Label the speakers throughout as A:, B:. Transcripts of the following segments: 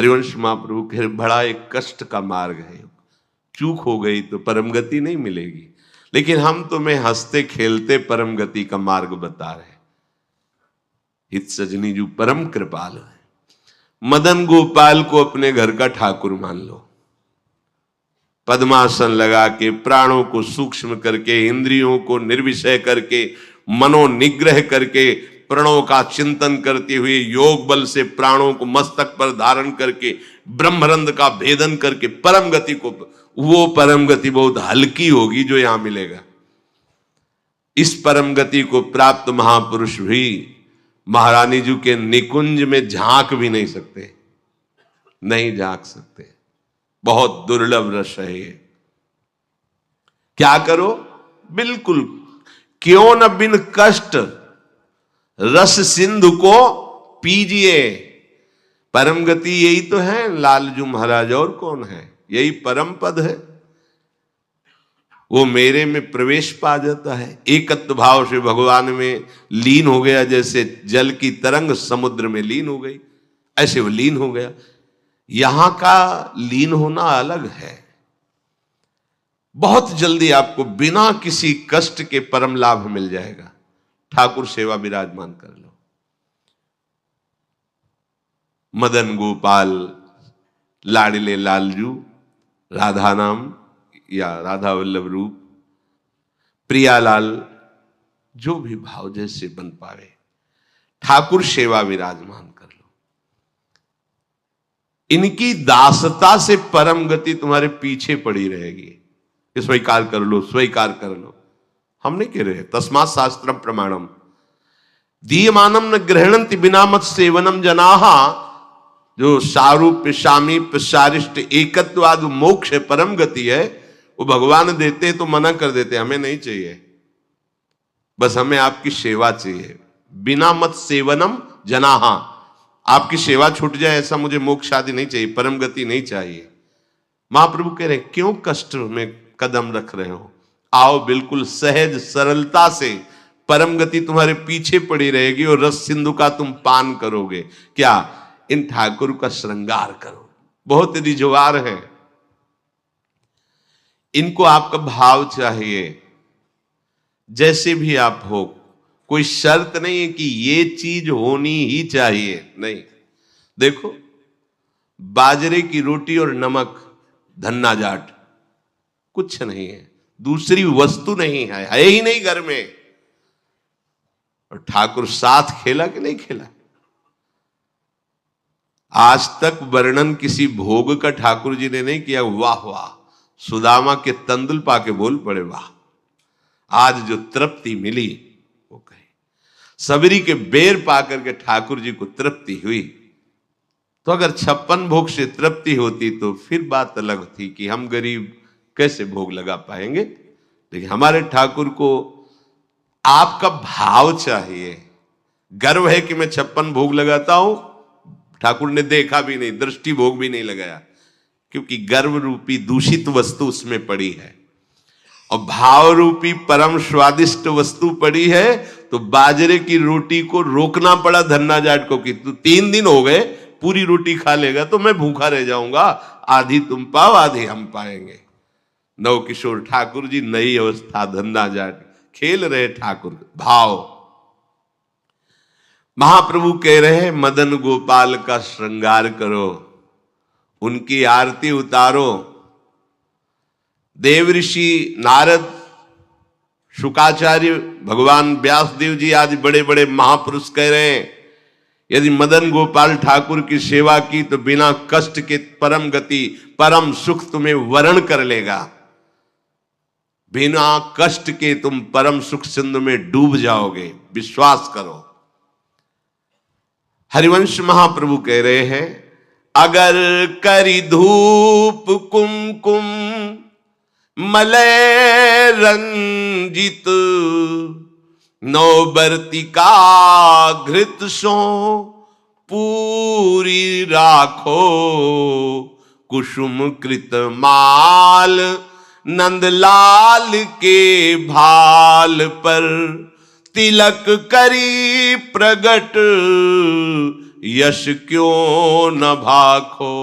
A: हरिवंश महाप्रभु कह बड़ा एक कष्ट का मार्ग है, चूक हो गई तो परम गति नहीं मिलेगी, लेकिन हम तुम्हें हंसते खेलते परम गति का मार्ग बता रहे। हित सजनी जो परम कृपाल है, मदन गोपाल को अपने घर का ठाकुर मान लो। पद्मासन लगा के, प्राणों को सूक्ष्म करके, इंद्रियों को निर्विषय करके, मनोनिग्रह करके, प्रणव का चिंतन करते हुए, योग बल से प्राणों को मस्तक पर धारण करके, ब्रह्मरंध्र का भेदन करके परम गति को, वो परम गति बहुत हल्की होगी जो यहां मिलेगा। इस परम गति को प्राप्त महापुरुष भी महारानी जी के निकुंज में झांक भी नहीं सकते, नहीं झांक सकते। बहुत दुर्लभ रस है ये। क्या करो? बिल्कुल क्यों न बिन कष्ट रस सिंधु को पीजिए। परम गति यही तो है लालजू महाराज, और कौन है? यही परम पद है। वो मेरे में प्रवेश पा जाता है, एकत्व भाव से भगवान में लीन हो गया, जैसे जल की तरंग समुद्र में लीन हो गई, ऐसे वो लीन हो गया। यहां का लीन होना अलग है। बहुत जल्दी आपको बिना किसी कष्ट के परम लाभ मिल जाएगा। ठाकुर सेवा विराजमान कर लो। मदन गोपाल, लाडले लालजू, राधा नाम या राधा वल्लभ रूप, प्रियालाल, जो भी भाव जैसे बन पावे, ठाकुर सेवा विराजमान कर लो। इनकी दासता से परम गति तुम्हारे पीछे पड़ी रहेगी। स्वीकार कर लो, स्वीकार कर लो। हम नहीं कह रहे, तस्मात् शास्त्रम प्रमाणम दीयमानम न गृहणन्ति बिना मत सेवनम जनाहा। जो सारूप्य सामीप्य सारिष्ट एकत्वाद मोक्ष है, परम गति है, वो भगवान देते तो मना कर देते, हमें नहीं चाहिए, बस हमें आपकी सेवा चाहिए। बिना मत सेवनम जनाहा, आपकी सेवा छूट जाए ऐसा मुझे मोक्ष आदि नहीं चाहिए, परम गति नहीं चाहिए। महाप्रभु कह रहे हैं क्यों कष्ट में कदम रख रहे हो? आओ, बिल्कुल सहज सरलता से परम गति तुम्हारे पीछे पड़ी रहेगी और रस सिंधु का तुम पान करोगे। क्या? इन ठाकुर का श्रृंगार करो। बहुत रिजवार है, इनको आपका भाव चाहिए। जैसे भी आप हो, कोई शर्त नहीं है कि ये चीज होनी ही चाहिए, नहीं। देखो, बाजरे की रोटी और नमक, धन्ना जाट, कुछ नहीं है, दूसरी वस्तु नहीं है ही नहीं घर में। और ठाकुर साथ खेला कि नहीं खेला? आज तक वर्णन किसी भोग का ठाकुर जी ने नहीं किया। वाह वाह, सुदामा के तंदुल पाके बोल पड़े वाह। आज जो तृप्ति मिली वो कहे, सबरी के बेर पाकर के ठाकुर जी को तृप्ति हुई। तो अगर 56 भोग से तृप्ति होती तो फिर बात अलग थी कि हम गरीब कैसे भोग लगा पाएंगे। लेकिन हमारे ठाकुर को आपका भाव चाहिए। गर्व है कि मैं 56 भोग लगाता हूं, ठाकुर ने देखा भी नहीं, दृष्टि भोग भी नहीं लगाया, क्योंकि गर्व रूपी दूषित वस्तु उसमें पड़ी है और भाव रूपी परम स्वादिष्ट वस्तु पड़ी है। तो बाजरे की रोटी को रोकना पड़ा धन्ना जाट को कि तू 3 दिन हो गए, पूरी रोटी खा लेगा तो मैं भूखा रह जाऊंगा, आधी तुम पाओ आधी हम पाएंगे। नवकिशोर ठाकुर जी, नई अवस्था, धन्ना जाट, खेल रहे ठाकुर भाव। महाप्रभु कह रहे हैं मदन गोपाल का श्रृंगार करो, उनकी आरती उतारो। देव ऋषि नारद, शुकाचार्य, भगवान व्यासदेव जी आदि बड़े बड़े महापुरुष कह रहे हैं यदि मदन गोपाल ठाकुर की सेवा की तो बिना कष्ट के परम गति, परम सुख तुम्हें वरण कर लेगा। बिना कष्ट के तुम परम सुख सिंधु में डूब जाओगे, विश्वास करो। हरिवंश महाप्रभु कह रहे हैं अगर करी धूप कुमकुम मलय रंजित, नौबर्तिका घृत सो पूरी राखो, कुसुम कृत माल नंदलाल के भाल पर, तिलक करी प्रगट यश क्यों न भाखो।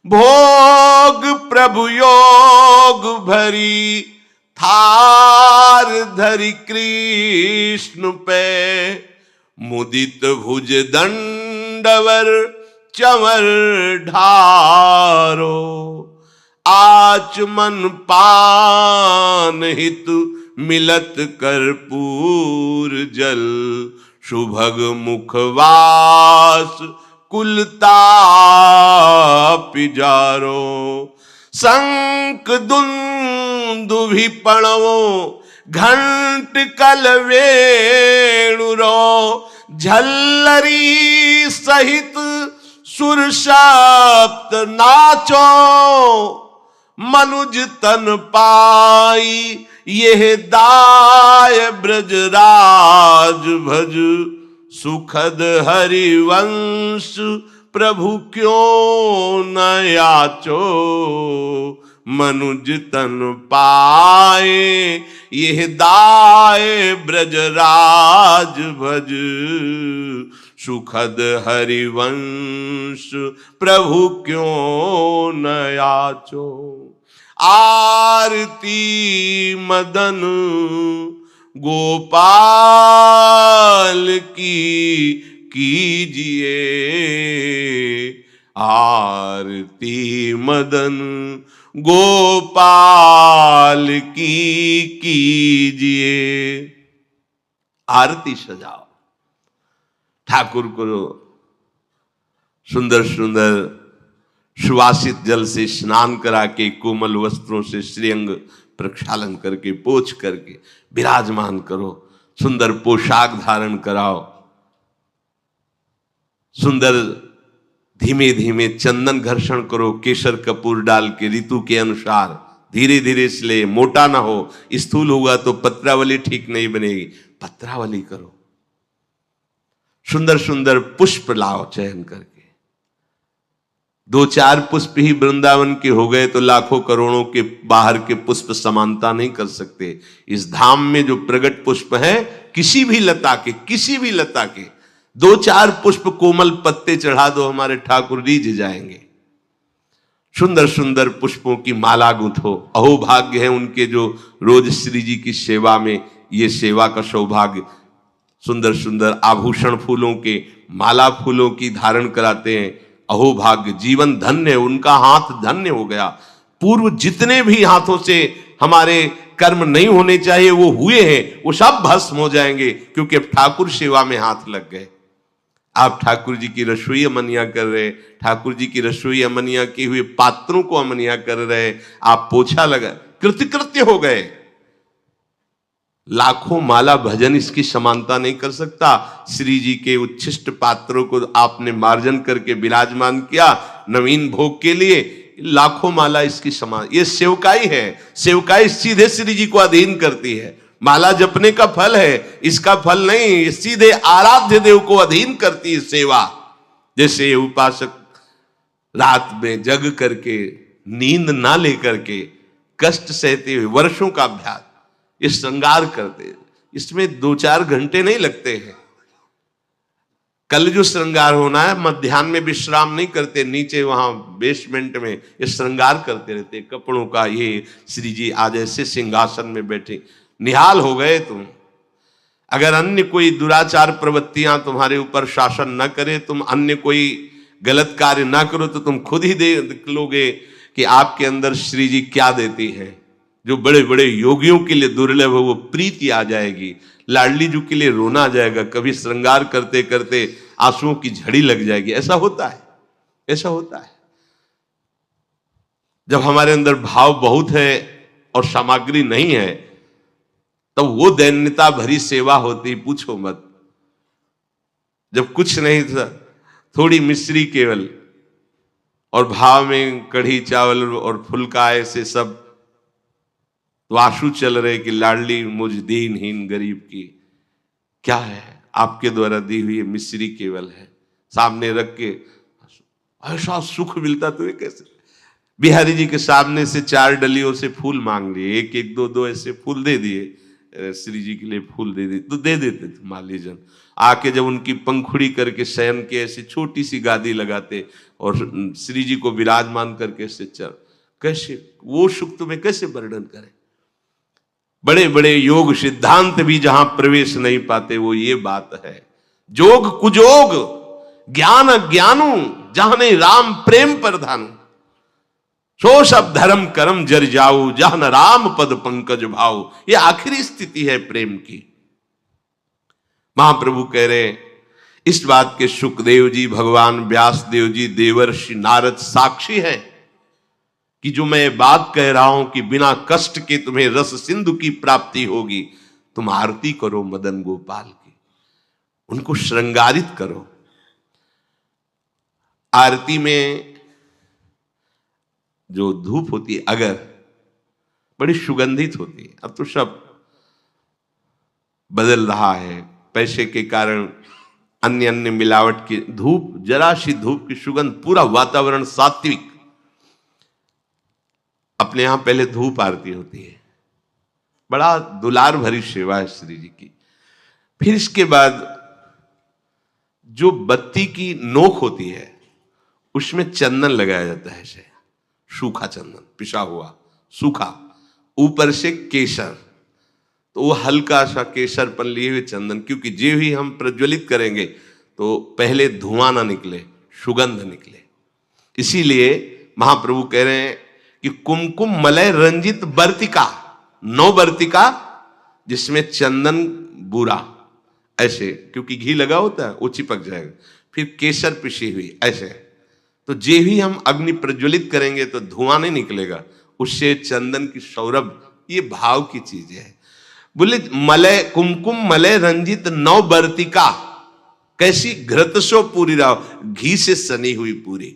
A: भोग प्रभु योग भरी थार धरि कृष्ण पे। मुदित भुज दंडवर चमर ढारो। आचमन पान हित मिलत कर्पूर जल। सुभग मुखवास कुलता पिजारो। शंख दुंदुभि पणवो घंट कल वेणुरो। झल्लरी सहित सुर सप्त नाचो। मनुज तन पाई यह दाय ब्रजराज भज। सुखद हरिवंश प्रभु क्यों न याचो। मनुज तन पाए यह दाय ब्रजराज भज। सुखद हरिवंश प्रभु क्यों न याचो। आरती मदन गोपाल की कीजिए। आरती मदन गोपाल की कीजिए। आरती सजाओ, ठाकुर को सुंदर सुंदर सुवासित जल से स्नान करा के, कोमल वस्त्रों से श्रीअंग प्रक्षालन करके, पोछ करके विराजमान करो। सुंदर पोशाक धारण कराओ। सुंदर धीमे धीमे चंदन घर्षण करो, केसर कपूर डाल के ऋतु के अनुसार धीरे धीरे, इसलिए मोटा ना हो। स्थूल हुआ तो पत्रावली ठीक नहीं बनेगी, पत्रावली करो। सुंदर सुंदर पुष्प लाओ चयन करके। दो चार पुष्प ही वृंदावन के हो गए तो लाखों करोड़ों के बाहर के पुष्प समानता नहीं कर सकते। इस धाम में जो प्रगट पुष्प है, किसी भी लता के दो चार पुष्प कोमल पत्ते चढ़ा दो, हमारे ठाकुर रीझ जाएंगे। सुंदर सुंदर पुष्पों की माला गूंथो। अहो भाग्य है उनके जो रोज श्री जी की सेवा में ये सेवा का सौभाग्य। सुंदर सुंदर आभूषण फूलों के, माला फूलों की धारण कराते हैं। अहो भाग्य, जीवन धन्य है, उनका हाथ धन्य हो गया। पूर्व जितने भी हाथों से हमारे कर्म नहीं होने चाहिए वो हुए हैं, वो सब भस्म हो जाएंगे, क्योंकि अब ठाकुर सेवा में हाथ लग गए। आप ठाकुर जी की रसोई अमनिया कर रहे, ठाकुर जी की रसोई अमनिया किए हुए पात्रों को अमनिया कर रहे, आप पोछा लगा, कृतकृत्य हो गए। लाखों माला भजन इसकी समानता नहीं कर सकता। श्री जी के उच्छिष्ट पात्रों को आपने मार्जन करके विराजमान किया नवीन भोग के लिए, लाखों माला इसकी समान। ये सेवकाई है, सेवकाई सीधे श्री जी को अधीन करती है। माला जपने का फल है, इसका फल नहीं, सीधे आराध्य देव को अधीन करती है सेवा। जैसे उपासक रात में जग करके, नींद ना लेकर के, कष्ट सहते हुए वर्षों का अभ्यास, ये श्रृंगार करते, इसमें 2-4 घंटे नहीं लगते हैं। कल जो श्रृंगार होना है, मध्याह्न में विश्राम नहीं करते, नीचे वहां बेसमेंट में ये श्रृंगार करते रहते कपड़ों का। ये श्री जी आज ऐसे सिंहासन में बैठे, निहाल हो गए तुम। अगर अन्य कोई दुराचार प्रवृत्तियां तुम्हारे ऊपर शासन न करे, तुम अन्य कोई गलत कार्य ना करो, तो तुम खुद ही देख लोगे कि आपके अंदर श्री जी क्या देती है। जो बड़े बड़े योगियों के लिए दुर्लभ है, वो प्रीति आ जाएगी। लाडली जी के लिए रोना आ जाएगा, कभी श्रृंगार करते करते आंसुओं की झड़ी लग जाएगी। ऐसा होता है, ऐसा होता है। जब हमारे अंदर भाव बहुत है और सामग्री नहीं है, तब वो दैन्यता भरी सेवा होती, पूछो मत। जब कुछ नहीं था, थोड़ी मिश्री केवल, और भाव में कढ़ी चावल और फुल्का ऐसे सब, तो आंसू चल रहे कि लाडली मुझ दीनहीन गरीब की क्या है, आपके द्वारा दी हुई मिश्री केवल है, सामने रख के ऐसा सुख मिलता तुम्हें कैसे। बिहारी जी के सामने से 4 डलियों से फूल मांग लिए, 1-1, 2-2 ऐसे फूल दे दिए, श्री जी के लिए फूल दे दे, तो दे देते थे माली जन। आके जब उनकी पंखुड़ी करके शयन के ऐसी छोटी सी गादी लगाते और श्री जी को विराजमान करके ऐसे चल, कैसे वो सुख तुम्हें कैसे वर्णन करें। बड़े बड़े योग सिद्धांत भी जहां प्रवेश नहीं पाते, वो ये बात है। जोग कुजोग ज्ञान अज्ञानु जहां नहीं राम प्रेम पर धानु, सो सब धर्म कर्म जर जाऊ जहां न राम पद पंकज भाऊ। ये आखिरी स्थिति है प्रेम की। महाप्रभु कह रहे इस बात के सुखदेव जी, भगवान व्यास देव जी, देवर्षि नारद साक्षी है कि जो मैं बात कह रहा हूं कि बिना कष्ट के तुम्हें रस सिंधु की प्राप्ति होगी, तुम आरती करो मदन गोपाल की, उनको श्रृंगारित करो। आरती में जो धूप होती है अगर, बड़ी सुगंधित होती है। अब तो सब बदल रहा है पैसे के कारण, अन्य अन्य मिलावट की धूप, जरा सी धूप की सुगंध, पूरा वातावरण सात्विक। अपने यहां पहले धूप आरती होती है, बड़ा दुलार भरी सेवा है श्री जी की। फिर इसके बाद जो बत्ती की नोक होती है उसमें चंदन लगाया जाता है, ऐसे सूखा चंदन पिसा हुआ सूखा, ऊपर से केसर, तो वो हल्का सा केसरपन लिए हुए चंदन, क्योंकि जो ही हम प्रज्वलित करेंगे तो पहले धुआं ना निकले, सुगंध निकले। इसीलिए महाप्रभु कह रहे हैं कि कुमकुम मलय रंजित बर्तिका, 9 बर्तिका जिसमें चंदन बुरा ऐसे, क्योंकि घी लगा होता है वो चिपक जाएगा, फिर केसर पिसी हुई ऐसे, तो जे ही हम अग्नि प्रज्वलित करेंगे तो धुआं नहीं निकलेगा, उससे चंदन की सौरभ, ये भाव की चीज है। बोले मलय कुमकुम मलय रंजित 9 बर्तिका, कैसी घृतसो पूरी राव, घी से सनी हुई पूरी।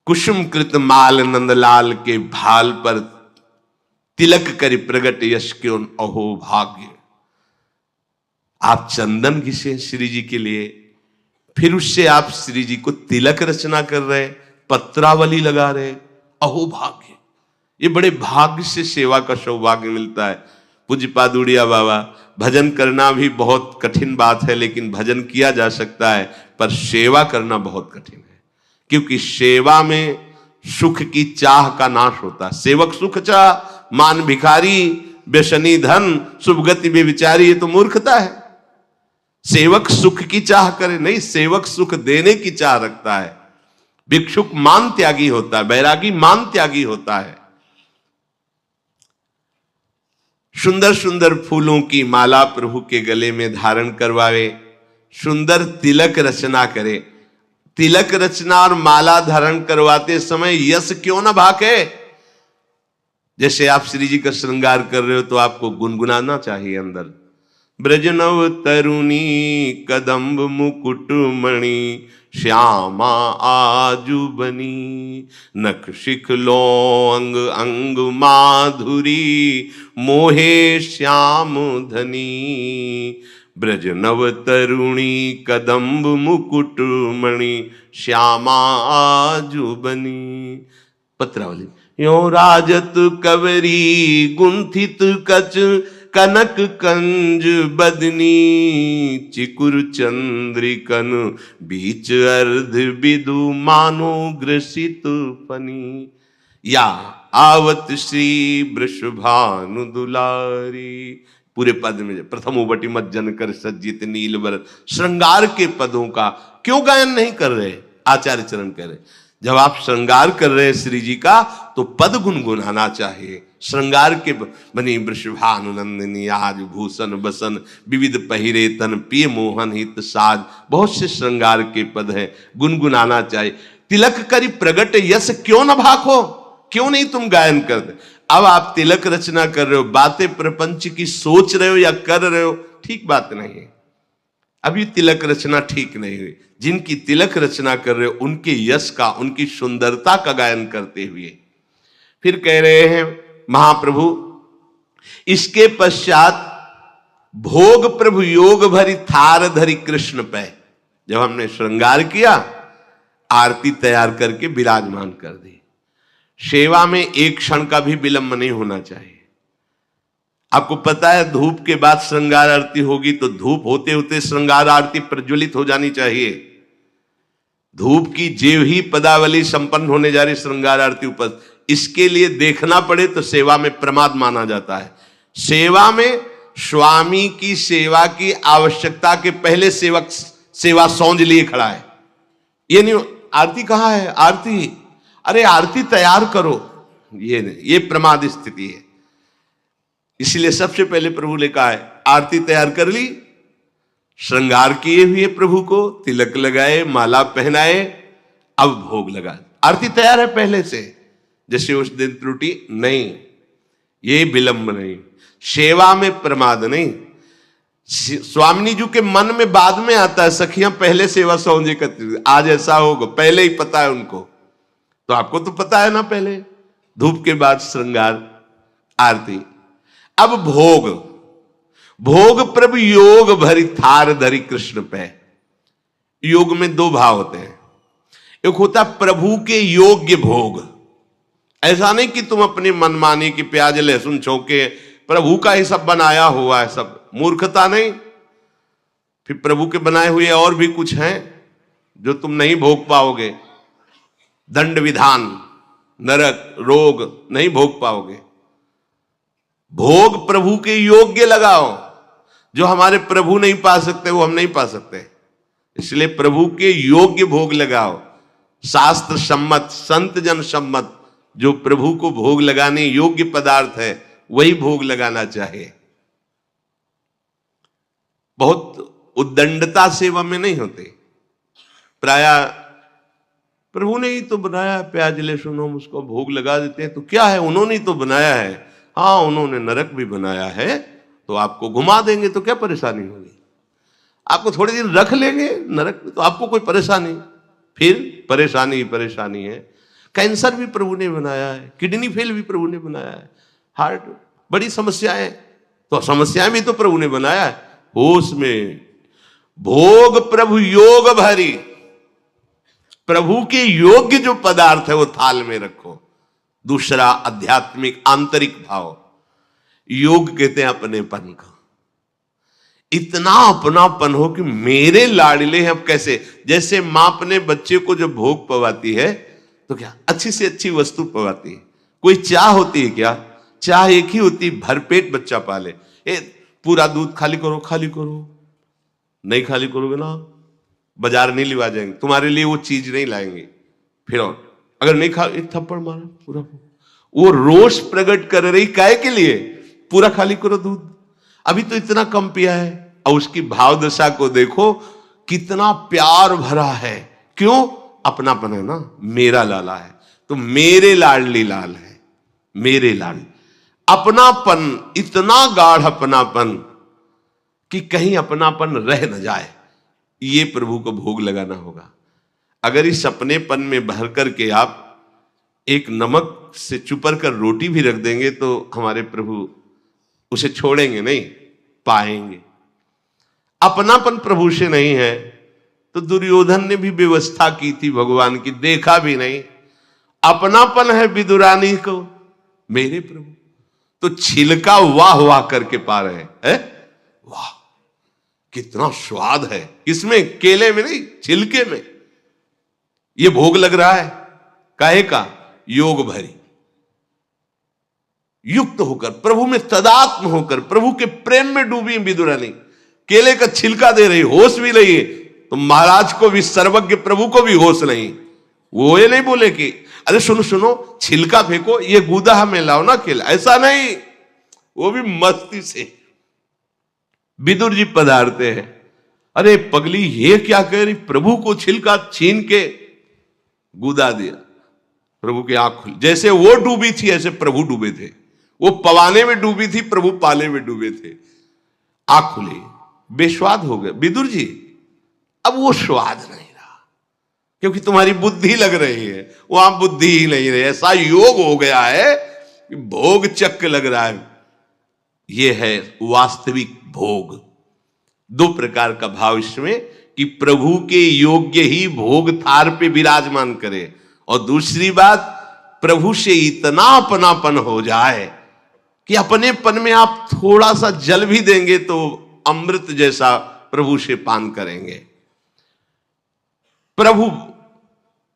A: कुसुम कृत माल नंदलाल के भाल पर तिलक करी प्रगट यश क्यों अहो भाग्य। आप चंदन घिसे श्री जी के लिए, फिर उससे आप श्री जी को तिलक रचना कर रहे, पत्रावली लगा रहे, अहो भाग्य। ये बड़े भाग्य से सेवा का सौभाग्य मिलता है। पूज्यपाद उड़िया बाबा, भजन करना भी बहुत कठिन बात है, लेकिन भजन किया जा सकता है, पर सेवा करना बहुत कठिन है, क्योंकि सेवा में सुख की चाह का नाश होता है। सेवक सुख चाह मान भिखारी, व्यसनी धन शुभ गति बेविचारी, ये तो मूर्खता है। सेवक सुख की चाह करे नहीं, सेवक सुख देने की चाह रखता है। भिक्षुक मान त्यागी होता है, बैरागी मान त्यागी होता है। सुंदर सुंदर फूलों की माला प्रभु के गले में धारण करवावे, सुंदर तिलक रचना करे। तिलक रचना और माला धारण करवाते समय यश क्यों ना भाके। जैसे आप श्री जी का श्रृंगार कर रहे हो तो आपको गुनगुनाना चाहिए अंदर, ब्रजनव तरुणी कदम्ब मुकुट मणि श्यामा आजू बनी, नख शिख लो अंग अंग माधुरी मोहे श्याम धनी। ब्रजनव तरुणी कदम्ब मुकुट मणि श्यामा आजू बनी। पत्रावली यो राजत कवरी गुंथित कच कनक कंज बदनी, चिकुर चंद्रिकन बीच अर्ध बिदु मानो ग्रसित फनी। या आवत श्री वृषभानु दुलारी, पूरे पद में प्रथम उबटी मज्जन कर सज्जित नीलवर, श्रृंगार के पदों का क्यों गायन नहीं कर रहे। आचार्य चरण कह रहे जब आप श्रृंगार कर रहे हैं श्री जी का तो पद गुनगुनाना चाहिए। श्रृंगार के बनी वृषभानुनंदिनी आज भूषण बसन, विविध पहिरे तन पिय मोहन हित साज, बहुत से श्रृंगार के पद हैं, गुनगुनाना चाहिए। तिलक करी प्रगट यश क्यों न भाखो, क्यों नहीं तुम गायन करते। अब आप तिलक रचना कर रहे हो, बातें प्रपंच की सोच रहे हो या कर रहे हो, ठीक बात नहीं है। अभी तिलक रचना ठीक नहीं हुई। जिनकी तिलक रचना कर रहे हो उनके यश का, उनकी सुंदरता का गायन करते हुए फिर कह रहे हैं महाप्रभु, इसके पश्चात भोग प्रभु योग भरी थार धरी कृष्ण पे। जब हमने श्रृंगार किया, आरती तैयार करके विराजमान कर दी। सेवा में एक क्षण का भी विलंब नहीं होना चाहिए। आपको पता है धूप के बाद श्रृंगार आरती होगी, तो धूप होते होते श्रृंगार आरती प्रज्वलित हो जानी चाहिए। धूप की जेव ही पदावली संपन्न होने जा रही, श्रृंगार आरती उपस्थित, इसके लिए देखना पड़े तो सेवा में प्रमाद माना जाता है। सेवा में स्वामी की सेवा की आवश्यकता के पहले सेवक सेवा सौंज लिए खड़ा है। ये नहीं आरती कहां है, आरती, अरे आरती तैयार करो, ये नहीं, ये प्रमाद स्थिति है। इसलिए सबसे पहले प्रभु ने कहा है आरती तैयार कर ली, श्रृंगार किए हुए प्रभु को तिलक लगाए, माला पहनाए, अब भोग लगा, आरती तैयार है पहले से। जैसे उस दिन त्रुटि नहीं, ये विलंब नहीं, सेवा में प्रमाद नहीं। स्वामिनी जी के मन में बाद में आता है सखियां पहले सेवा सौंजे करती, आज ऐसा होगा, पहले ही पता है उनको, तो आपको तो पता है ना, पहले धूप के बाद श्रृंगार आरती। अब भोग, भोग प्रभु योग भरी थार धरी कृष्ण पे। योग में दो भाव होते हैं, एक होता प्रभु के योग्य भोग, ऐसा नहीं कि तुम अपनी मनमानी की प्याज लहसुन छौके प्रभु का ही सब बनाया हुआ है, सब मूर्खता नहीं। फिर प्रभु के बनाए हुए और भी कुछ हैं जो तुम नहीं भोग पाओगे, दंड विधान, नरक, रोग नहीं भोग पाओगे। भोग प्रभु के योग्य लगाओ, जो हमारे प्रभु नहीं पा सकते वो हम नहीं पा सकते, इसलिए प्रभु के योग्य भोग लगाओ। शास्त्र सम्मत, संत जन सम्मत जो प्रभु को भोग लगाने योग्य पदार्थ है वही भोग लगाना चाहिए। बहुत उद्दंडता सेवा में नहीं होते। प्राय प्रभु ने ही तो बनाया, प्याज लहसुन हम उसको भोग लगा देते हैं, तो क्या है, उन्होंने ही तो बनाया है। हाँ, उन्होंने नरक भी बनाया है, तो आपको घुमा देंगे तो क्या परेशानी होगी, आपको थोड़े दिन रख लेंगे नरक में तो आपको कोई परेशानी, फिर परेशानी ही परेशानी है। कैंसर भी प्रभु ने बनाया है, किडनी फेल भी प्रभु ने बनाया है, हार्ट, बड़ी समस्याएं, तो समस्याएं भी तो प्रभु ने बनाया है। होश में भोग प्रभु योग भरी, प्रभु के योग्य जो पदार्थ है वो थाल में रखो। दूसरा आध्यात्मिक आंतरिक भाव, योग कहते हैं अपनेपन का। इतना अपनापन हो कि मेरे लाडले हैं। अब कैसे, जैसे मां अपने बच्चे को जब भोग पवाती है तो क्या अच्छी से अच्छी वस्तु पवाती है। कोई चाह होती है क्या, चाह एक ही होती, भरपेट बच्चा पाले। पूरा दूध खाली करो, खाली करो, नहीं खाली करोगे ना बाजार नहीं लिवा जाएंगे, तुम्हारे लिए वो चीज नहीं लाएंगे। फिर और अगर नहीं खा, एक थप्पड़ मारा पूरा, वो रोष प्रकट कर रही काय के लिए, पूरा खाली करो दूध, अभी तो इतना कम पिया है। और उसकी भाव दशा को देखो कितना प्यार भरा है, क्यों, अपनापन है ना, मेरा लाला है तो मेरे लाडली लाल है, मेरे लाल। अपनापन, इतना गाढ़ अपनापन कि कहीं अपनापन रह न जाए, ये प्रभु को भोग लगाना होगा। अगर इस अपनेपन में भर करके आप एक नमक से चुपर कर रोटी भी रख देंगे तो हमारे प्रभु उसे छोड़ेंगे नहीं, पाएंगे। अपनापन प्रभु से नहीं है तो दुर्योधन ने भी व्यवस्था की थी भगवान की, देखा भी नहीं। अपनापन है विदुरानी को मेरे प्रभु, तो छिलका वाह वाह करके पा रहे हैं। वाह कितना स्वाद है इसमें, केले में नहीं छिलके में ये भोग लग रहा है। काहे का, योग भरी, युक्त होकर, प्रभु में तदात्म होकर, प्रभु के प्रेम में डूबी विदुरानी, केले का छिलका दे रही, होश भी नहीं है। तो महाराज को भी, सर्वज्ञ प्रभु को भी होश नहीं। वो ये नहीं बोले कि अरे सुनो सुनो छिलका फेंको, ये गूदा हमें लाओ ना केला, ऐसा नहीं। वो भी मस्ती से विदुर जी पधारते हैं, अरे पगली ये क्या कह रही, प्रभु को छिलका छीन के गूदा दिया। प्रभु की आंख खुली, जैसे वो डूबी थी ऐसे प्रभु डूबे थे। वो पवाने में डूबी थी, प्रभु पाले में डूबे थे। आंख खुली, बेस्वाद हो गए विदुर जी, अब वो स्वाद नहीं रहा क्योंकि तुम्हारी बुद्धि लग रही है, वहां बुद्धि ही नहीं रही। ऐसा योग हो गया है कि भोग चक्क लग रहा है। ये है वास्तविक भोग। दो प्रकार का भाव इसमें कि प्रभु के योग्य ही भोग थार पे विराजमान करे, और दूसरी बात प्रभु से इतना अपनापन हो जाए कि अपनेपन में आप थोड़ा सा जल भी देंगे तो अमृत जैसा प्रभु से पान करेंगे। प्रभु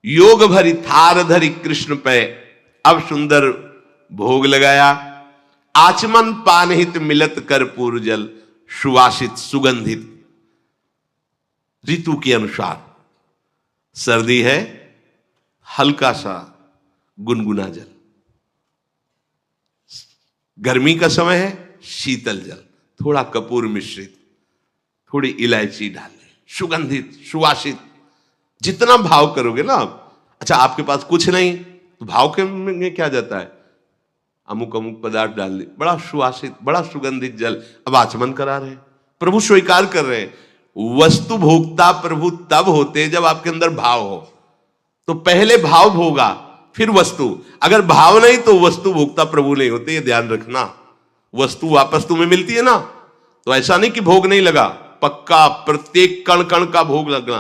A: योग भरी थार धरी कृष्ण पे अब सुंदर भोग लगाया। आचमन पानहित मिलत कर्पूर जल, सुवासित सुगंधित। ऋतु के अनुसार सर्दी है, हल्का सा गुनगुना जल, गर्मी का समय है, शीतल जल, थोड़ा कपूर मिश्रित, थोड़ी इलायची डाल लें, सुगंधित सुवासित। जितना भाव करोगे ना आप, अच्छा आपके पास कुछ नहीं तो भाव के में क्या जाता है, अमुक अमुक पदार्थ डाल दे, बड़ा सुवासित बड़ा सुगंधित जल अब आचमन करा रहे हैं। प्रभु स्वीकार कर रहे हैं। वस्तु भोक्ता प्रभु तब होते जब आपके अंदर भाव हो। तो पहले भाव भोगा फिर वस्तु, अगर भाव नहीं तो वस्तु भोक्ता प्रभु नहीं होते, ये ध्यान रखना। वस्तु वापस तुम्हें मिलती है ना, तो ऐसा नहीं कि भोग नहीं लगा, पक्का प्रत्येक कण कण का भोग लगना,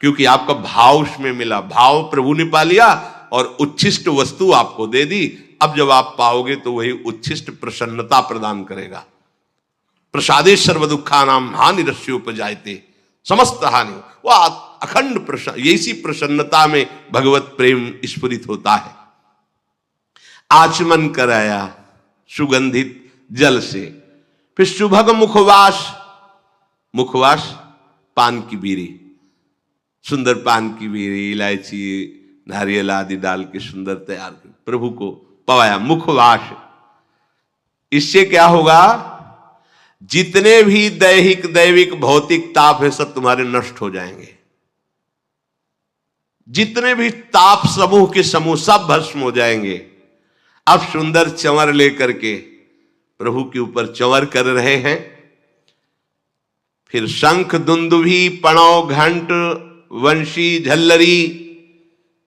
A: क्योंकि आपका भाव उसमें मिला। भाव प्रभु ने पा लिया और उच्छिष्ट वस्तु आपको दे दी। अब जब आप पाओगे तो वही उच्छिष्ट प्रसन्नता प्रदान करेगा। प्रसादे सर्व दुखानाम हानि रस्योपजायते, समस्त हानि, वह अखंड प्रसन्न, ऐसी प्रसन्नता में भगवत प्रेम स्फुरित होता है। आचमन कराया सुगंधित जल से, फिर सुभग मुखवास, मुखवास पान की बीड़ी, सुंदर पान की बीड़ी, इलायची नारियल आदि डाल के सुंदर तैयार कर प्रभु को पवाया। मुखवास, इससे क्या होगा, जितने भी दैहिक दैविक भौतिक ताप है सब तुम्हारे नष्ट हो जाएंगे। जितने भी ताप समूह के समूह सब भस्म हो जाएंगे। अब सुंदर चंवर लेकर के प्रभु के ऊपर चंवर कर रहे हैं। फिर शंख दुंदुभी पणव घंट वंशी झल्लरी,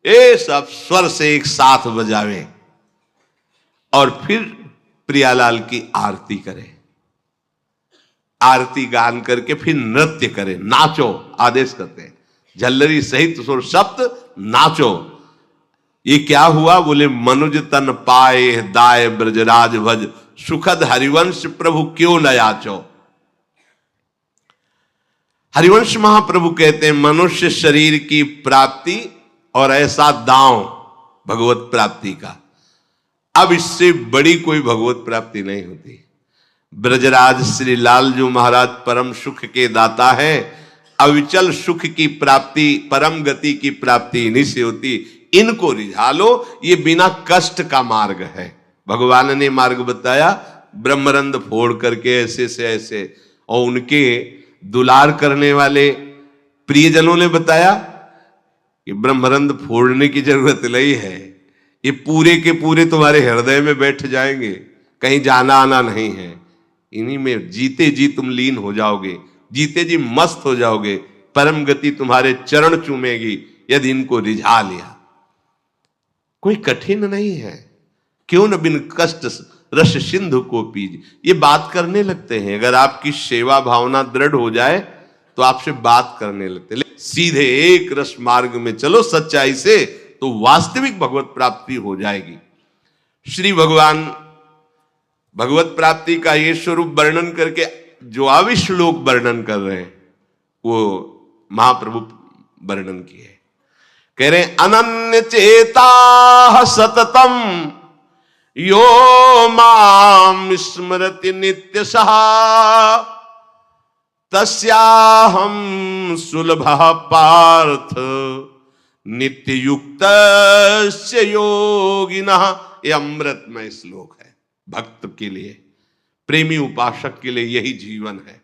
A: ये सब स्वर से एक साथ बजावें और फिर प्रियालाल की आरती करें। आरती गान करके फिर नृत्य करें, नाचो आदेश करते हैं। झल्लरी सहित सुर सप्त नाचो। ये क्या हुआ, बोले मनुज तन पाए दाय ब्रजराज भज, सुखद हरिवंश प्रभु क्यों न याचो। हरिवंश महाप्रभु कहते हैं मनुष्य शरीर की प्राप्ति और ऐसा दांव भगवत प्राप्ति का, अब इससे बड़ी कोई भगवत प्राप्ति नहीं होती। ब्रजराज श्री लालजू महाराज परम सुख के दाता है। अविचल सुख की प्राप्ति, परम गति की प्राप्ति इन्हीं से होती। इनको रिझा लो, ये बिना कष्ट का मार्ग है। भगवान ने मार्ग बताया, ब्रह्मरंध फोड़ करके ऐसे से ऐसे, और उनके दुलार करने वाले प्रियजनों ने बताया कि ब्रह्मरंध फोड़ने की जरूरत नहीं है, ये पूरे के पूरे तुम्हारे हृदय में बैठ जाएंगे, कहीं जाना आना नहीं है। इन्हीं में जीते जी तुम लीन हो जाओगे, जीते जी मस्त हो जाओगे, परम गति तुम्हारे चरण चूमेगी यदि इनको रिझा लिया। कोई कठिन नहीं है, क्यों न बिन कष्ट रस सिंधु को पीज। ये बात करने लगते हैं, अगर आपकी सेवा भावना दृढ़ हो जाए तो आपसे बात करने लगते हैं। सीधे एक रस मार्ग में चलो सच्चाई से, तो वास्तविक भगवत प्राप्ति हो जाएगी। श्री भगवान भगवत प्राप्ति का ये स्वरूप वर्णन करके जो आविश्लोक वर्णन कर रहे हैं वो महाप्रभु वर्णन किए। कह रहे अनन्य चेता सततम यो माम स्मरति नित्य सहा, तस्याहम सुलभ पार्थ नित्य युक्त योगिनः। ये अमृतमय श्लोक है। भक्त के लिए, प्रेमी उपासक के लिए यही जीवन है।